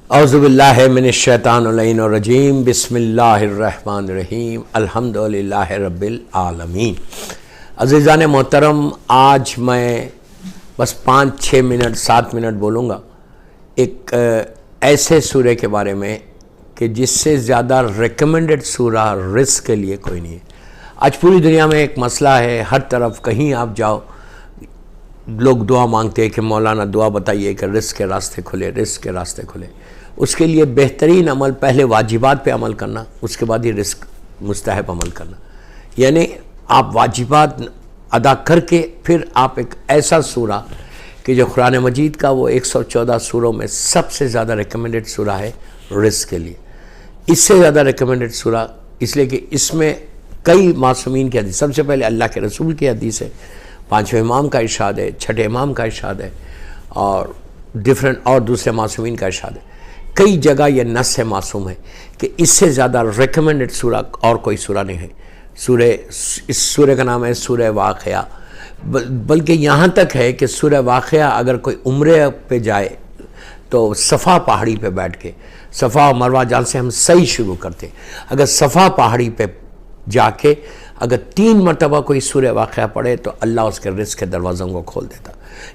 اعوذ باللہ من الشیطان الرجیم بسم اللہ الرحمن الرحیم الحمدللہ رب العالمین۔ عزیزان محترم، آج میں بس 5-6 منٹ 7 منٹ بولوں گا ایک ایسے سورہ کے بارے میں کہ جس سے زیادہ ریکمنڈڈ سورہ رزق کے لیے کوئی نہیں ہے۔ آج پوری دنیا میں ایک مسئلہ ہے، ہر طرف کہیں آپ جاؤ لوگ دعا مانگتے ہیں کہ مولانا دعا بتائیے کہ رزق کے راستے کھلے، رزق کے راستے کھلے۔ اس کے لیے بہترین عمل پہلے واجبات پہ عمل کرنا، اس کے بعد ہی رزق مستحب عمل کرنا، یعنی آپ واجبات ادا کر کے پھر آپ ایک ایسا سورہ کہ جو قرآن مجید کا وہ 114 سوروں میں سب سے زیادہ ریکمنڈڈ سورہ ہے رزق کے لیے۔ اس سے زیادہ ریکمنڈڈ سورہ اس لیے کہ اس میں کئی معصومین کی حدیث، سب سے پہلے اللہ کے رسول کی حدیث ہے، 5ویں امام کا ارشاد ہے، 6 امام کا ارشاد ہے، اور اور دوسرے معصومین کا ارشاد ہے۔ کئی جگہ یہ نص معصوم ہے کہ اس سے زیادہ ریکمنڈڈ سورہ اور کوئی سورہ نہیں ہے۔ اس سورہ کا نام ہے سورہ واقعہ، بلکہ یہاں تک ہے کہ سورہ واقعہ اگر کوئی عمرے پہ جائے تو صفا پہاڑی پہ بیٹھ کے، صفا و مروہ جہاں سے ہم صحیح شروع کرتے، اگر صفا پہاڑی پہ جا کے اگر 3 مرتبہ کوئی سورہ واقعہ پڑھے تو اللہ اس کے رزق کے دروازوں کو کھول دیتا۔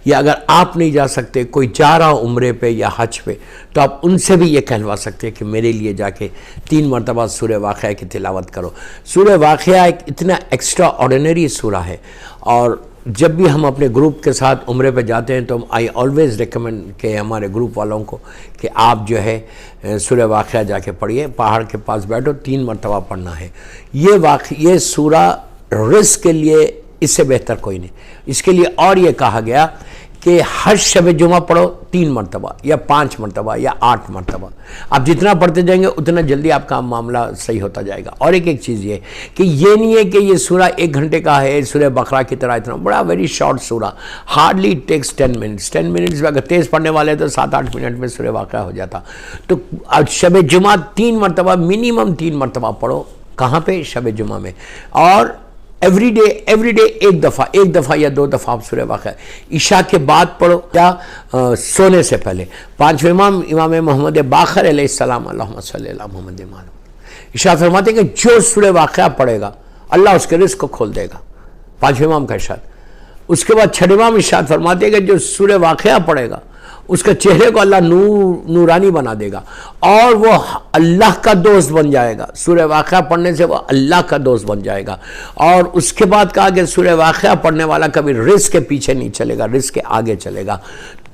یا اگر آپ نہیں جا سکتے، کوئی جا رہا عمرے پہ یا حج پہ، تو آپ ان سے بھی یہ کہلوا سکتے کہ میرے لیے جا کے 3 مرتبہ سورہ واقعہ کی تلاوت کرو۔ سورہ واقعہ ایک اتنا ایکسٹرا آرڈینری سورہ ہے، اور جب بھی ہم اپنے گروپ کے ساتھ عمرے پہ جاتے ہیں تو آئی آلویز ریکمینڈ کہ ہمارے گروپ والوں کو کہ آپ جو ہے سورہ واقعہ جا کے پڑھیے، پہاڑ کے پاس بیٹھو، 3 مرتبہ پڑھنا ہے۔ یہ سورہ رزق کے لیے اس سے بہتر کوئی نہیں۔ اس کے لیے اور یہ کہا گیا کہ ہر شب جمعہ پڑھو 3 مرتبہ یا 5 مرتبہ یا 8 مرتبہ۔ آپ جتنا پڑھتے جائیں گے اتنا جلدی آپ کا معاملہ صحیح ہوتا جائے گا۔ اور ایک چیز یہ کہ یہ نہیں ہے کہ یہ سورہ 1 گھنٹے کا ہے، سورہ بقرہ کی طرح اتنا بڑا ویری شارٹ سورہ، ہارڈلی ٹیکس 10 منٹس۔ 10 منٹس میں اگر تیز پڑھنے والے تو 7-8 منٹ میں سورہ واقعہ ہو جاتا۔ تو شب جمعہ 3 مرتبہ، منیمم 3 مرتبہ پڑھو۔ کہاں پہ؟ شب جمعہ میں۔ اور ایوری ڈے ایک دفعہ یا 2 دفعہ آپ سورہ واقعہ عشاء کے بعد پڑھو یا سونے سے پہلے۔ 5ویں امام محمد باقر علیہ السلام، اللہم صلی اللہ محمد ارشاد فرماتے ہیں کہ جو سورہ واقعہ پڑھے گا اللہ اس کے رزق کو کھول دے گا، 5ویں امام کا ارشاد۔ اس کے بعد 6 امام ارشاد فرماتے ہیں کہ جو سورہ واقعہ پڑھے گا اس کے چہرے کو اللہ نورانی بنا دے گا اور وہ اللہ کا دوست بن جائے گا۔ سورہ واقعہ پڑھنے سے وہ اللہ کا دوست بن جائے گا۔ اور اس کے بعد کہا کہ سورہ واقعہ پڑھنے والا کبھی رزق کے پیچھے نہیں چلے گا، رزق کے آگے چلے گا۔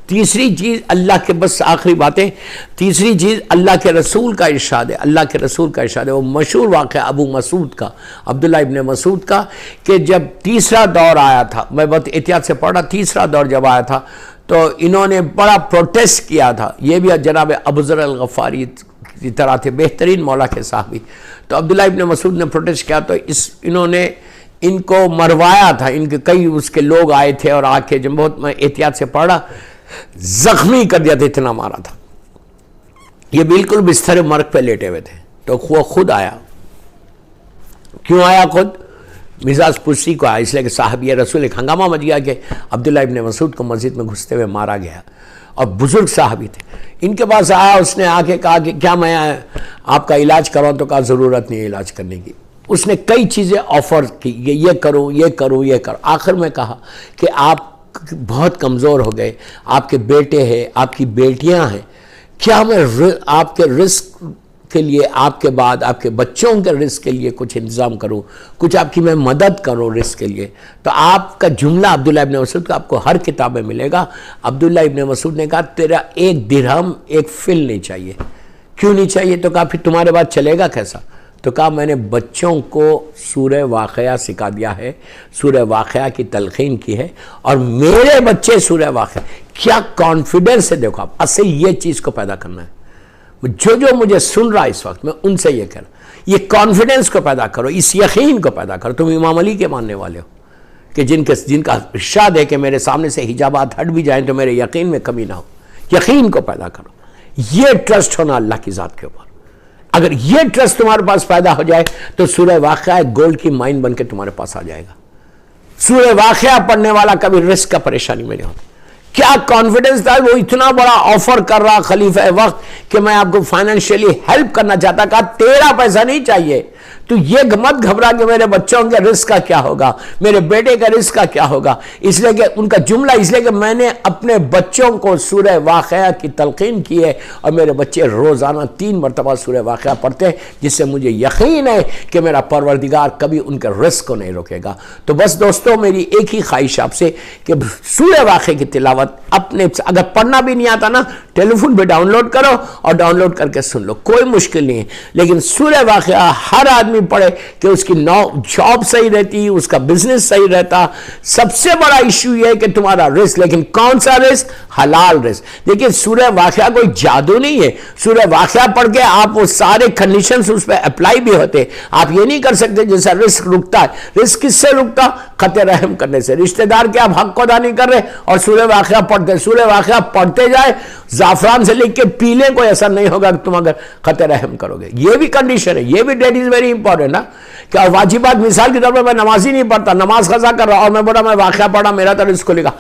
تیسری چیز اللہ کے، بس آخری باتیں، تیسری چیز اللہ کے رسول کا ارشاد ہے، اللہ کے رسول کا ارشاد ہے، وہ مشہور واقعہ ابو مسعود کا، عبداللہ ابن مسعود کا، کہ جب تیسرا دور آیا تھا، میں بہت احتیاط سے پڑھ رہا، تیسرا دور جب آیا تھا تو انہوں نے بڑا پروٹیسٹ کیا تھا۔ یہ بھی جناب ابو ذر الغفاری کی طرح تھے، بہترین مولا کے صحابی۔ تو عبداللہ ابن مسعود نے پروٹیسٹ کیا تو انہوں نے ان کو مروایا تھا۔ ان کے کئی اس کے لوگ آئے تھے اور آ کے جب بہت میں احتیاط سے پڑھا، زخمی کر دیا تھا، اتنا مارا تھا۔ یہ بالکل بستر مرگ پہ لیٹے ہوئے تھے۔ تو وہ خود آیا۔ کیوں آیا خود؟ مزاج پرسی کو آیا، اس لیے کہ صحابی رسول ایک ہنگامہ مچ گیا کہ عبداللہ ابن مسعود کو مسجد میں گھستے ہوئے مارا گیا، اور بزرگ صحابی تھے۔ ان کے پاس آیا، اس نے آ کے کہا کہ کیا میں آپ کا علاج کراؤں؟ تو کہا ضرورت نہیں ہے علاج کرنے کی۔ اس نے کئی چیزیں آفر کی، یہ کروں یہ کروں یہ کروں۔ آخر میں کہا کہ آپ بہت کمزور ہو گئے، آپ کے بیٹے ہیں، آپ کی بیٹیاں ہیں، کیا میں آپ کے رزق کے لیے، آپ کے بعد آپ کے بچوں کے رزق کے لیے کچھ انتظام کروں، کچھ آپ کی میں مدد کروں رزق کے لیے؟ تو آپ کا جملہ عبداللہ ابن مسعود کا آپ کو ہر کتاب میں ملے گا۔ عبداللہ ابن مسعود نے کہا تیرا 1 درہم 1 فل نہیں چاہیے۔ کیوں نہیں چاہیے؟ تو کہا پھر تمہارے بعد چلے گا کیسا؟ تو کہا میں نے بچوں کو سورہ واقعہ سکھا دیا ہے، سورہ واقعہ کی تلقین کی ہے، اور میرے بچے سورہ واقعہ۔ کیا کانفیڈنس ہے! دیکھو آپ، اصل یہ چیز کو پیدا کرنا ہے۔ جو مجھے سن رہا اس وقت، میں ان سے یہ کہہ رہا ہوں، یہ کانفیڈنس کو پیدا کرو، اس یقین کو پیدا کرو۔ تم امام علی کے ماننے والے ہو کہ جن کا ارشاد ہے کہ میرے سامنے سے حجابات ہٹ بھی جائیں تو میرے یقین میں کمی نہ ہو۔ یقین کو پیدا کرو، یہ ٹرسٹ ہونا اللہ کی ذات کے اوپر۔ اگر یہ ٹرسٹ تمہارے پاس پیدا ہو جائے تو سورہ واقعہ گولڈ کی مائن بن کے تمہارے پاس آ جائے گا۔ سورہ واقعہ پڑھنے والا کبھی رزق کا پریشانی میں نہیں ہوتا۔ کیا کانفیڈنس تھا، وہ اتنا بڑا آفر کر رہا خلیفہ وقت کہ میں آپ کو فائنینشیلی ہیلپ کرنا چاہتا، کہا تیرا پیسہ نہیں چاہیے، تو یہ مت گھبرا کہ میرے بچوں کے رزق کا کیا ہوگا، میرے بیٹے کا رزق کا کیا ہوگا، اس لیے کہ ان کا جملہ اس لیے کہ میں نے اپنے بچوں کو سورہ واقعہ کی تلقین کی ہے، اور میرے بچے روزانہ 3 مرتبہ سورہ واقعہ پڑھتے ہیں، جس سے مجھے یقین ہے کہ میرا پروردگار کبھی ان کے رزق کو نہیں روکے گا۔ تو بس دوستو، میری ایک ہی خواہش آپ سے کہ سورہ واقعہ کی تلاوت اپنے، اگر پڑھنا بھی نہیں آتا نا، ٹیلی فون پہ ڈاؤن لوڈ کرو اور ڈاؤن لوڈ کر کے سن لو، کوئی مشکل نہیں ہے، لیکن سورہ واقعہ ہر آدمی پڑھے کہ اس کی جاب صحیح رہتی، اس کا بزنس صحیح رہتا۔ سب سے بڑا ایشو یہ ہے کہ تمہارا رزق، لیکن کون سا رزق؟ حلال رزق۔ دیکھیں سورہ واقعہ کوئی جادو نہیں ہے، سورہ واقعہ پڑھ کے آپ وہ سارے کنڈیشنز اس پہ اپلائی بھی ہوتے۔ آپ یہ نہیں کر سکتے جیسا رزق رکتا ہے، رزق کس سے رکتا؟ قطع رحم کرنے سے، رشتہ دار کے آپ حق کو ادا نہیں کر رہے اور سورہ واقعہ پڑھتے، سورہ واقعہ پڑھتے جائے، زعفران سے لکھ کے پی لیں، کوئی ایسا نہیں ہوگا کہ تم اگر قطع رحم کرو گے۔ یہ بھی کنڈیشن ہے، یہ بھی ڈیٹ از ویری امپورٹنٹ نا، کہ واجبات، مثال کے طور پر میں نماز ہی نہیں پڑھتا، نماز قضا کر رہا اور میں بولا میں واقعہ پڑھا، میرا تو رزق کھلے گا،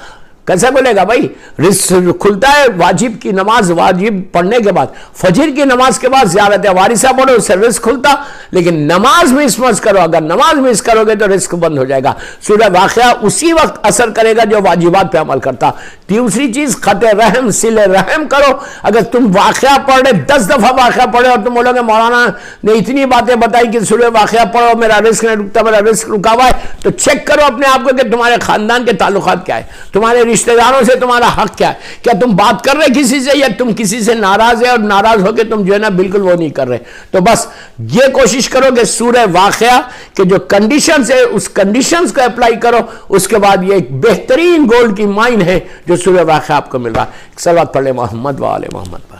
کیسے بولے گا بھائی؟ رزق کھلتا ہے واجب کی نماز، واجب پڑھنے کے بعد، فجر کی نماز کے بعد زیارت وارثہ پڑھو، اس سے رزق کھلتا، لیکن نماز مس مت کرو، اگر نماز مس کرو گے تو رزق بند ہو جائے گا۔ سورہ واقعہ اسی وقت اثر کرے گا جو واجبات پہ عمل کرتا۔ دوسری چیز قطع رحم، صلہ رحم کرو۔ اگر تم واقعہ پڑھ رہے، 10 دفعہ واقعہ پڑھے اور تم بولو گے مولانا نے اتنی باتیں بتائی کہ سورہ واقعہ پڑھو میرا رزق نہیں رکتا، میرا رزق رکا ہوا ہے، تو چیک کرو اپنے آپ کو کہ تمہارے خاندان کے تعلقات کیا ہے، تمہارے رشتہ داروں سے تمہارا حق کیا ہے، کیا تم بات کر رہے کسی سے، یا تم کسی سے ناراض ہے اور ناراض ہو کے تم جو ہے نا بالکل وہ نہیں کر رہے۔ تو بس یہ کوشش کرو کہ سورہ واقعہ کے جو کنڈیشنز ہے اس کنڈیشنز کو اپلائی کرو، اس کے بعد یہ ایک بہترین گولڈ کی مائن ہے جو سورہ واقعہ آپ کو مل رہا ہے۔ صلوات پڑھ لیں محمد و آل محمد پر۔